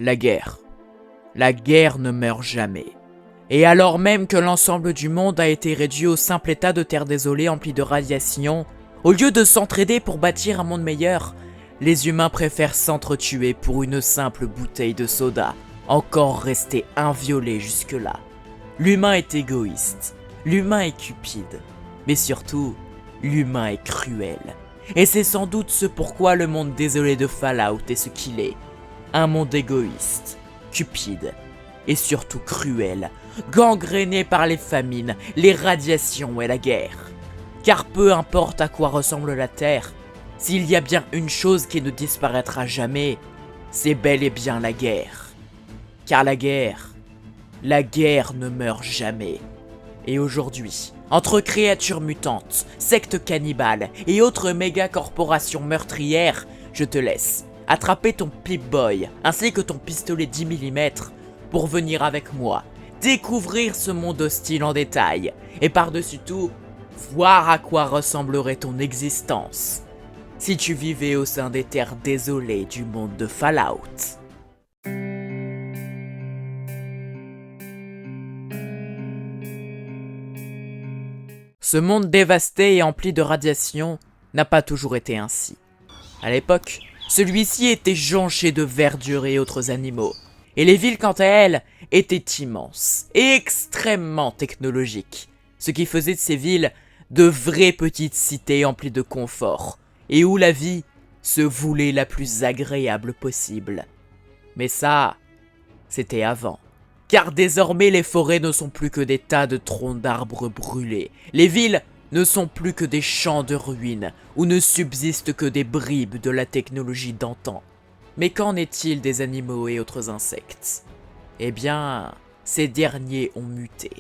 La guerre. La guerre ne meurt jamais. Et alors même que l'ensemble du monde a été réduit au simple état de terre désolée emplie de radiation, au lieu de s'entraider pour bâtir un monde meilleur, les humains préfèrent s'entretuer pour une simple bouteille de soda, encore restée inviolée jusque-là. L'humain est égoïste, l'humain est cupide, mais surtout, l'humain est cruel. Et c'est sans doute ce pourquoi le monde désolé de Fallout est ce qu'il est. Un monde égoïste, cupide, et surtout cruel, gangréné par les famines, les radiations et la guerre. Car peu importe à quoi ressemble la Terre, s'il y a bien une chose qui ne disparaîtra jamais, c'est bel et bien la guerre. Car la guerre ne meurt jamais. Et aujourd'hui, entre créatures mutantes, sectes cannibales et autres méga-corporations meurtrières, je te laisse attraper ton Pip-Boy ainsi que ton pistolet 10 mm pour venir avec moi, découvrir ce monde hostile en détail et par-dessus tout, voir à quoi ressemblerait ton existence si tu vivais au sein des terres désolées du monde de Fallout. Ce monde dévasté et empli de radiation n'a pas toujours été ainsi. À l'époque, celui-ci était jonché de verdure et autres animaux, et les villes quant à elles étaient immenses et extrêmement technologiques, ce qui faisait de ces villes de vraies petites cités emplies de confort, et où la vie se voulait la plus agréable possible. Mais ça, c'était avant. Car désormais les forêts ne sont plus que des tas de troncs d'arbres brûlés. Les villes ne sont plus que des champs de ruines, où ne subsistent que des bribes de la technologie d'antan. Mais qu'en est-il des animaux et autres insectes? Eh bien, ces derniers ont muté.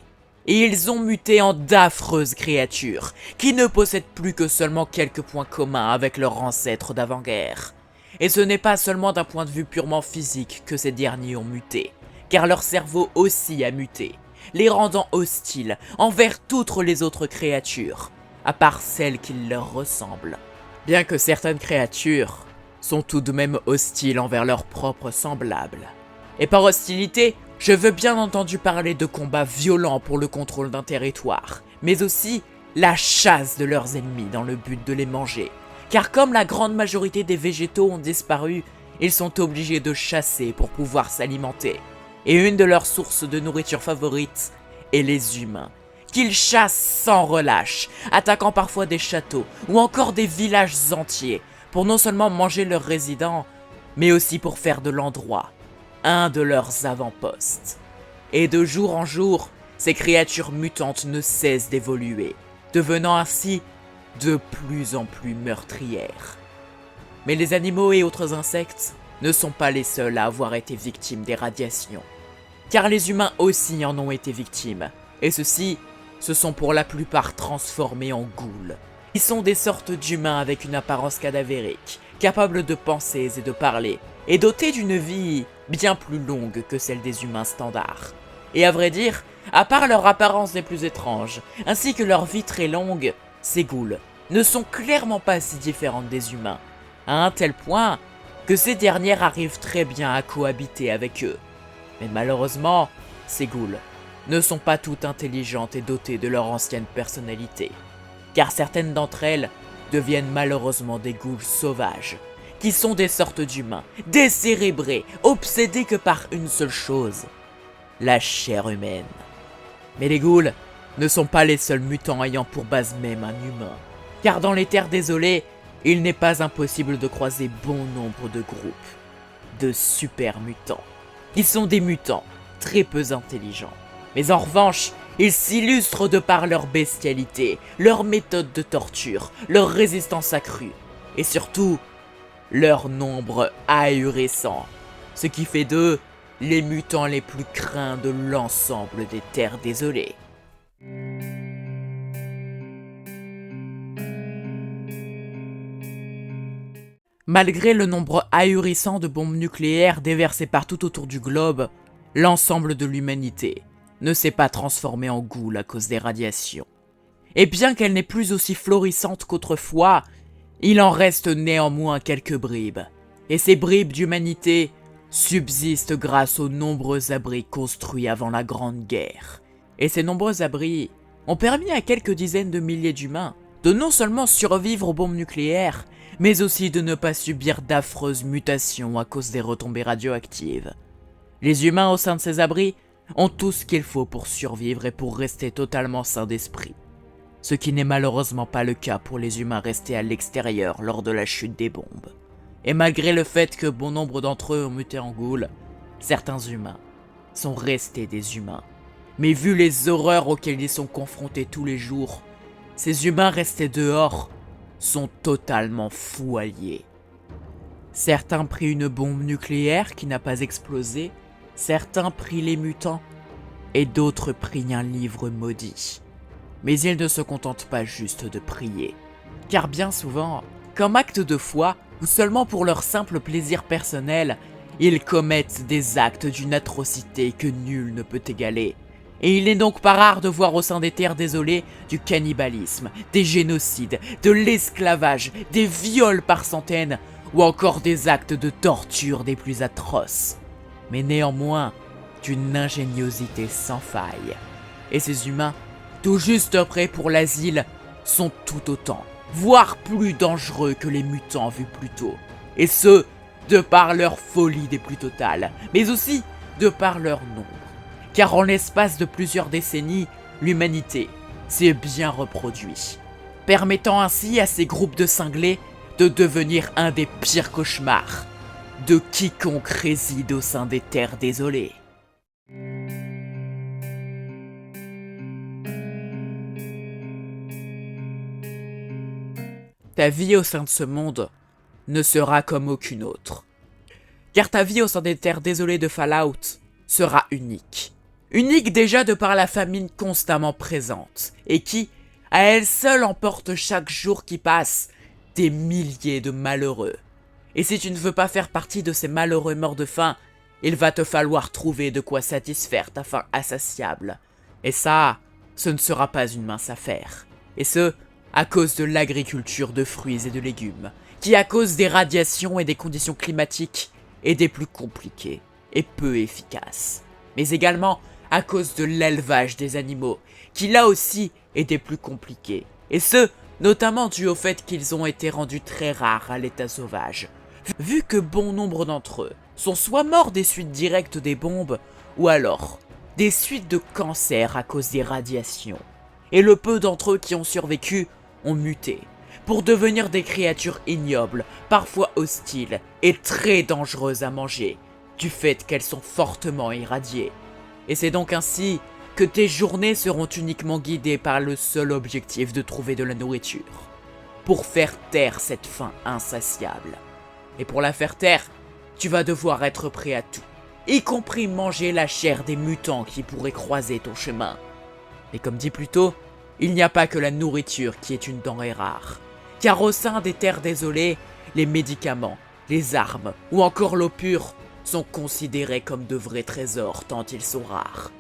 Et ils ont muté en d'affreuses créatures, qui ne possèdent plus que seulement quelques points communs avec leurs ancêtres d'avant-guerre. Et ce n'est pas seulement d'un point de vue purement physique que ces derniers ont muté, car leur cerveau aussi a muté, les rendant hostiles envers toutes les autres créatures, à part celles qui leur ressemblent. Bien que certaines créatures sont tout de même hostiles envers leurs propres semblables. Et par hostilité, je veux bien entendu parler de combats violents pour le contrôle d'un territoire, mais aussi la chasse de leurs ennemis dans le but de les manger. Car comme la grande majorité des végétaux ont disparu, ils sont obligés de chasser pour pouvoir s'alimenter. Et une de leurs sources de nourriture favorites est les humains, qu'ils chassent sans relâche, attaquant parfois des châteaux ou encore des villages entiers, pour non seulement manger leurs résidents, mais aussi pour faire de l'endroit un de leurs avant-postes. Et de jour en jour, ces créatures mutantes ne cessent d'évoluer, devenant ainsi de plus en plus meurtrières. Mais les animaux et autres insectes ne sont pas les seuls à avoir été victimes des radiations, car les humains aussi en ont été victimes, et ceux-ci se sont pour la plupart transformés en ghouls. Ils sont des sortes d'humains avec une apparence cadavérique, capables de penser et de parler, et dotés d'une vie bien plus longue que celle des humains standards. Et à vrai dire, à part leur apparence les plus étranges, ainsi que leur vie très longue, ces ghouls ne sont clairement pas si différentes des humains, à un tel point que ces dernières arrivent très bien à cohabiter avec eux. Mais malheureusement, ces ghouls ne sont pas toutes intelligentes et dotées de leur ancienne personnalité, car certaines d'entre elles deviennent malheureusement des ghouls sauvages, qui sont des sortes d'humains, décérébrés, obsédés que par une seule chose, la chair humaine. Mais les ghouls ne sont pas les seuls mutants ayant pour base même un humain, car dans les terres désolées, il n'est pas impossible de croiser bon nombre de groupes de super mutants. Ils sont des mutants très peu intelligents, mais en revanche, ils s'illustrent de par leur bestialité, leur méthode de torture, leur résistance accrue, et surtout, leur nombre ahurissant, ce qui fait d'eux les mutants les plus craints de l'ensemble des terres désolées. Malgré le nombre ahurissant de bombes nucléaires déversées partout autour du globe, l'ensemble de l'humanité ne s'est pas transformée en ghoul à cause des radiations. Et bien qu'elle n'est plus aussi florissante qu'autrefois, il en reste néanmoins quelques bribes. Et ces bribes d'humanité subsistent grâce aux nombreux abris construits avant la Grande Guerre. Et ces nombreux abris ont permis à quelques dizaines de milliers d'humains de non seulement survivre aux bombes nucléaires, mais aussi de ne pas subir d'affreuses mutations à cause des retombées radioactives. Les humains au sein de ces abris ont tout ce qu'il faut pour survivre et pour rester totalement sains d'esprit. Ce qui n'est malheureusement pas le cas pour les humains restés à l'extérieur lors de la chute des bombes. Et malgré le fait que bon nombre d'entre eux ont muté en ghouls, certains humains sont restés des humains. Mais vu les horreurs auxquelles ils sont confrontés tous les jours, ces humains restés dehors sont totalement fous alliés. Certains prirent une bombe nucléaire qui n'a pas explosé, certains prirent les mutants, et d'autres prirent un livre maudit. Mais ils ne se contentent pas juste de prier, car bien souvent, comme acte de foi, ou seulement pour leur simple plaisir personnel, ils commettent des actes d'une atrocité que nul ne peut égaler. Et il n'est donc pas rare de voir au sein des terres désolées du cannibalisme, des génocides, de l'esclavage, des viols par centaines, ou encore des actes de torture des plus atroces. Mais néanmoins, d'une ingéniosité sans faille. Et ces humains, tout juste prêts pour l'asile, sont tout autant, voire plus dangereux que les mutants vus plus tôt. Et ce, de par leur folie des plus totales, mais aussi de par leur nombre. Car en l'espace de plusieurs décennies, l'humanité s'est bien reproduite, permettant ainsi à ces groupes de cinglés de devenir un des pires cauchemars de quiconque réside au sein des terres désolées. Ta vie au sein de ce monde ne sera comme aucune autre. Car ta vie au sein des terres désolées de Fallout sera unique. Unique déjà de par la famine constamment présente, et qui, à elle seule, emporte chaque jour qui passe des milliers de malheureux. Et si tu ne veux pas faire partie de ces malheureux morts de faim, il va te falloir trouver de quoi satisfaire ta faim insatiable. Et ça, ce ne sera pas une mince affaire. Et ce, à cause de l'agriculture de fruits et de légumes, qui à cause des radiations et des conditions climatiques est des plus compliquées et peu efficaces. Mais également à cause de l'élevage des animaux, qui là aussi est des plus compliqués. Et ce, notamment dû au fait qu'ils ont été rendus très rares à l'état sauvage. Vu que bon nombre d'entre eux sont soit morts des suites directes des bombes, ou alors des suites de cancer à cause des radiations. Et le peu d'entre eux qui ont survécu ont muté, pour devenir des créatures ignobles, parfois hostiles et très dangereuses à manger, du fait qu'elles sont fortement irradiées. Et c'est donc ainsi que tes journées seront uniquement guidées par le seul objectif de trouver de la nourriture, pour faire taire cette faim insatiable. Et pour la faire taire, tu vas devoir être prêt à tout, y compris manger la chair des mutants qui pourraient croiser ton chemin. Et comme dit plus tôt, il n'y a pas que la nourriture qui est une denrée rare, car au sein des terres désolées, les médicaments, les armes ou encore l'eau pure sont considérés comme de vrais trésors tant ils sont rares.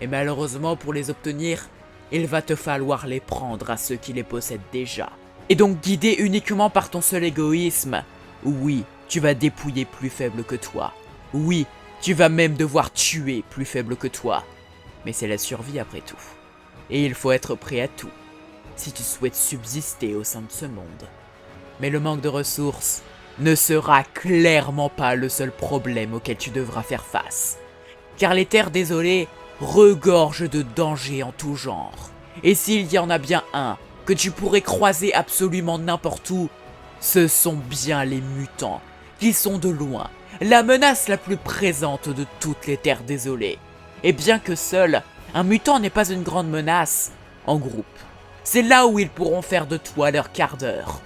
Et malheureusement pour les obtenir, il va te falloir les prendre à ceux qui les possèdent déjà. Et donc guidé uniquement par ton seul égoïsme, oui, tu vas dépouiller plus faible que toi. Oui, tu vas même devoir tuer plus faible que toi. Mais c'est la survie après tout. Et il faut être prêt à tout, si tu souhaites subsister au sein de ce monde. Mais le manque de ressources ne sera clairement pas le seul problème auquel tu devras faire face. Car les terres désolées regorgent de dangers en tout genre. Et s'il y en a bien un que tu pourrais croiser absolument n'importe où, ce sont bien les mutants, qui sont de loin la menace la plus présente de toutes les terres désolées. Et bien que seul, un mutant n'est pas une grande menace, en groupe, c'est là où ils pourront faire de toi leur quart d'heure,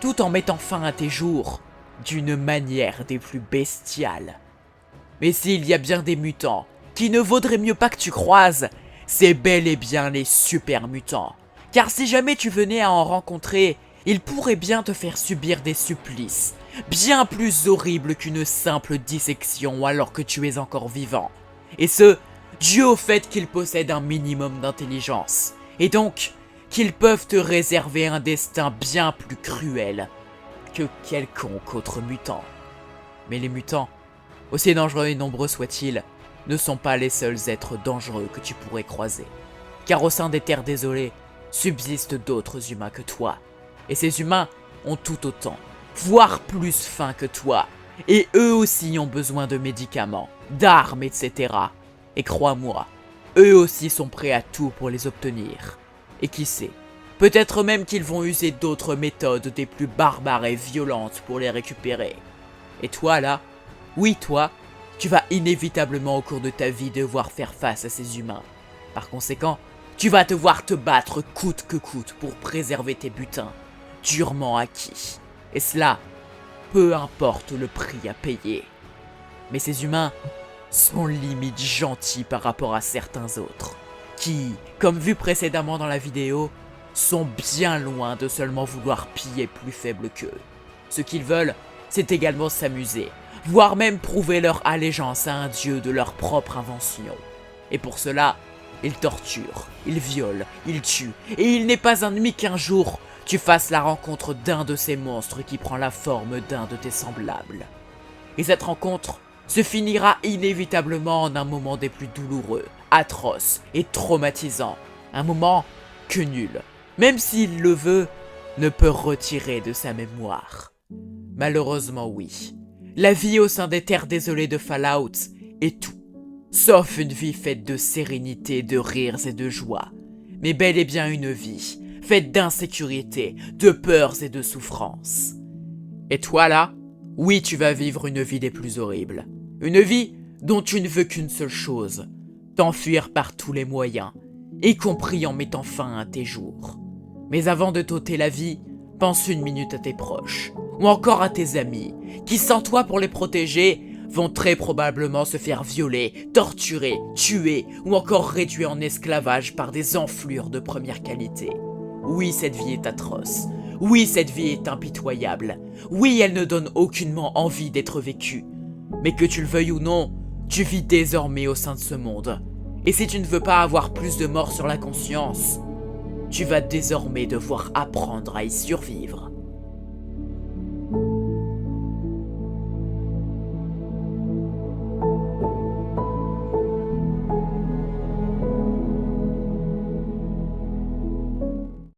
tout en mettant fin à tes jours, d'une manière des plus bestiales. Mais s'il y a bien des mutants qui ne vaudraient mieux pas que tu croises, c'est bel et bien les super mutants. Car si jamais tu venais à en rencontrer, ils pourraient bien te faire subir des supplices, bien plus horribles qu'une simple dissection alors que tu es encore vivant. Et ce, dû au fait qu'ils possèdent un minimum d'intelligence, et donc qu'ils peuvent te réserver un destin bien plus cruel que quelconque autre mutant. Mais les mutants Aussi dangereux et nombreux soient-ils, ne sont pas les seuls êtres dangereux que tu pourrais croiser. Car au sein des terres désolées, subsistent d'autres humains que toi. Et ces humains ont tout autant, voire plus faim que toi. Et eux aussi ont besoin de médicaments, d'armes, etc. Et crois-moi, eux aussi sont prêts à tout pour les obtenir. Et qui sait, peut-être même qu'ils vont user d'autres méthodes des plus barbares et violentes pour les récupérer. Et toi là, oui toi, tu vas inévitablement au cours de ta vie devoir faire face à ces humains. Par conséquent, tu vas devoir te battre coûte que coûte pour préserver tes butins, durement acquis. Et cela, peu importe le prix à payer. Mais ces humains sont limite gentils par rapport à certains autres, qui, comme vu précédemment dans la vidéo, sont bien loin de seulement vouloir piller plus faible qu'eux. Ce qu'ils veulent, c'est également s'amuser, voire même prouver leur allégeance à un dieu de leur propre invention. Et pour cela, ils torturent, ils violent, ils tuent, et il n'est pas ennemi qu'un jour, tu fasses la rencontre d'un de ces monstres qui prend la forme d'un de tes semblables. Et cette rencontre se finira inévitablement en un moment des plus douloureux, atroces et traumatisants. Un moment que nul, même s'il le veut, ne peut retirer de sa mémoire. Malheureusement oui, la vie au sein des terres désolées de Fallout est tout, sauf une vie faite de sérénité, de rires et de joie, mais bel et bien une vie faite d'insécurité, de peurs et de souffrances. Et toi là, oui tu vas vivre une vie des plus horribles, une vie dont tu ne veux qu'une seule chose, t'enfuir par tous les moyens, y compris en mettant fin à tes jours. Mais avant de t'ôter la vie, pense une minute à tes proches, ou encore à tes amis, qui sans toi pour les protéger, vont très probablement se faire violer, torturer, tuer, ou encore réduits en esclavage par des enflures de première qualité. Oui, cette vie est atroce. Oui, cette vie est impitoyable. Oui, elle ne donne aucunement envie d'être vécue. Mais que tu le veuilles ou non, tu vis désormais au sein de ce monde. Et si tu ne veux pas avoir plus de morts sur la conscience, tu vas désormais devoir apprendre à y survivre.